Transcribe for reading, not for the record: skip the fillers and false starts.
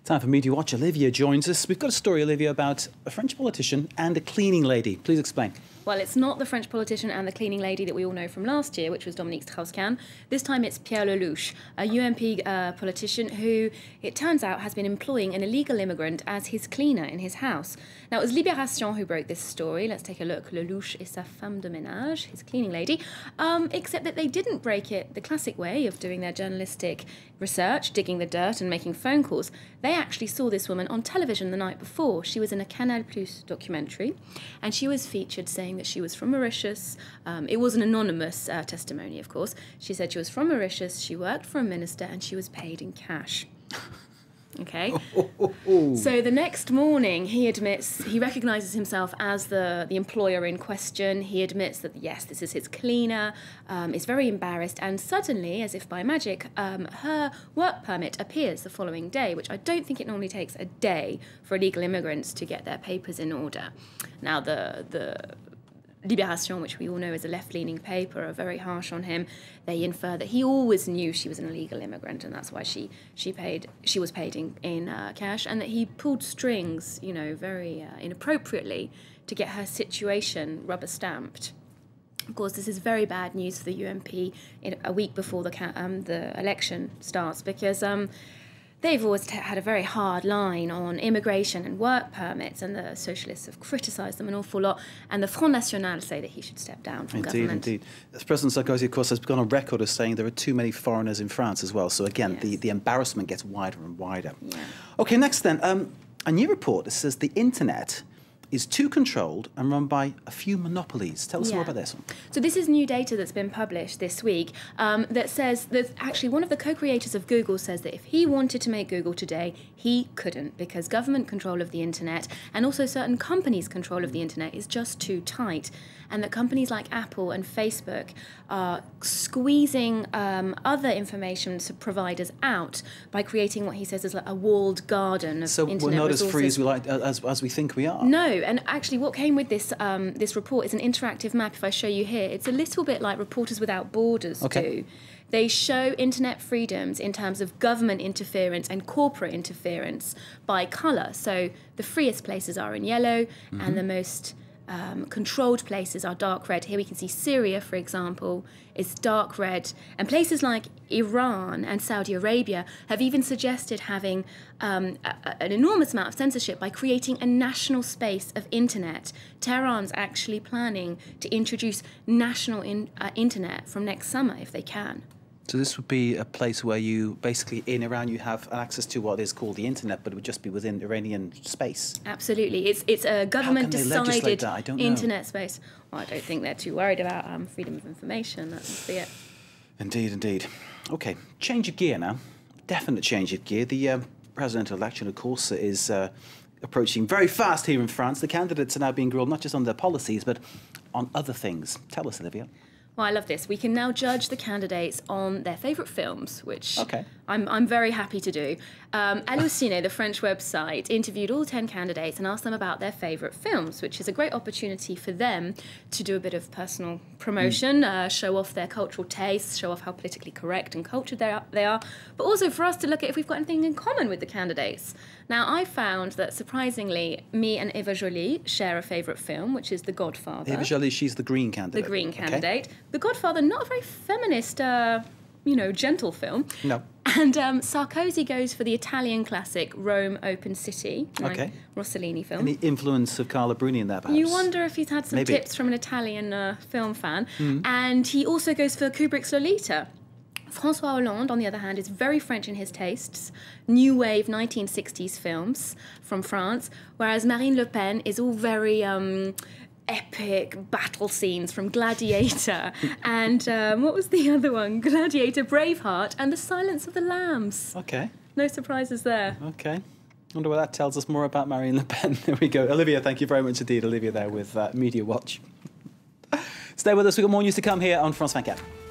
Time for Media Watch. Olivia joins us. We've got a story, Olivia, about a French politician and a cleaning lady. Please explain. Well, it's not the French politician and the cleaning lady that we all know from last year, which was Dominique Strauss-Kahn. This time it's Pierre Lelouch, a UMP politician who, it turns out, has been employing an illegal immigrant as his cleaner in his house. Now, it was Libération who broke this story. Let's take a look. Lelouch et sa femme de ménage, his cleaning lady, except that they didn't break it the classic way of doing their journalistic research, digging the dirt and making phone calls. They actually saw this woman on television the night before. She was in a Canal Plus documentary, and she was featured saying that she was from Mauritius. It was an anonymous testimony, of course. She said she was from Mauritius, she worked for a minister, and she was paid in cash. Okay. So the next morning, he admits, he recognises himself as the employer in question. He admits that, yes, this is his cleaner, is very embarrassed, and suddenly, as if by magic, her work permit appears the following day, which I don't think it normally takes a day for illegal immigrants to get their papers in order. Now, the Libération, which we all know is a left-leaning paper, are very harsh on him. They infer that he always knew she was an illegal immigrant, and that's why she was paid in cash, and that he pulled strings, you know, very inappropriately to get her situation rubber-stamped. Of course, this is very bad news for the UMP a week before the election starts, because they've always had a very hard line on immigration and work permits, and the socialists have criticised them an awful lot, and the Front National say that he should step down from government. Indeed. President Sarkozy, of course, has gone on record as saying there are too many foreigners in France as well. So again, yes, the embarrassment gets wider and wider. Yeah. OK, next then, a new report that says the internet is too controlled and run by a few monopolies. Tell us more about this one. So this is new data that's been published this week that says that actually one of the co-creators of Google says that if he wanted to make Google today, he couldn't, because government control of the internet and also certain companies' control of the internet is just too tight, and that companies like Apple and Facebook are squeezing other information providers out by creating what he says is like a walled garden of internet resources. So we're not as free as we like, as we think we are. No, and actually what came with this this report is an interactive map. If I show you here, it's a little bit like Reporters Without Borders do. They show internet freedoms in terms of government interference and corporate interference by colour. So the freest places are in yellow, and the most controlled places are dark red. Here we can see Syria, for example, is dark red. And places like Iran and Saudi Arabia have even suggested having an enormous amount of censorship by creating a national space of internet. Tehran's actually planning to introduce national internet from next summer if they can. So this would be a place where you, basically, in Iran, you have access to what is called the internet, but it would just be within Iranian space. Absolutely. It's a government-decided internet space. Well, I don't think they're too worried about freedom of information. That must be it. Indeed, indeed. OK, change of gear now. Definite change of gear. The presidential election, of course, is approaching very fast here in France. The candidates are now being grilled not just on their policies, but on other things. Tell us, Olivia. Well, I love this. We can now judge the candidates on their favourite films, which I'm very happy to do. Allociné, the French website, interviewed all 10 candidates and asked them about their favourite films, which is a great opportunity for them to do a bit of personal promotion, show off their cultural tastes, show off how politically correct and cultured they are, but also for us to look at if we've got anything in common with the candidates. Now, I found that, surprisingly, me and Eva Joly share a favourite film, which is The Godfather. Eva Joly, she's the Green candidate. The Green candidate. The Godfather, not a very feminist, you know, gentle film. No. And Sarkozy goes for the Italian classic Rome Open City, like Rossellini film. Any influence of Carla Bruni in that, perhaps? You wonder if he's had some tips from an Italian film fan. And he also goes for Kubrick's Lolita. François Hollande, on the other hand, is very French in his tastes, new wave 1960s films from France, whereas Marine Le Pen is all very epic battle scenes from Gladiator and what was the other one? Gladiator, Braveheart, and The Silence of the Lambs. OK. No surprises there. OK. I wonder what that tells us more about Marine Le Pen. There we go. Olivia, thank you very much indeed. Olivia there with Media Watch. Stay with us. We've got more news to come here on France 24.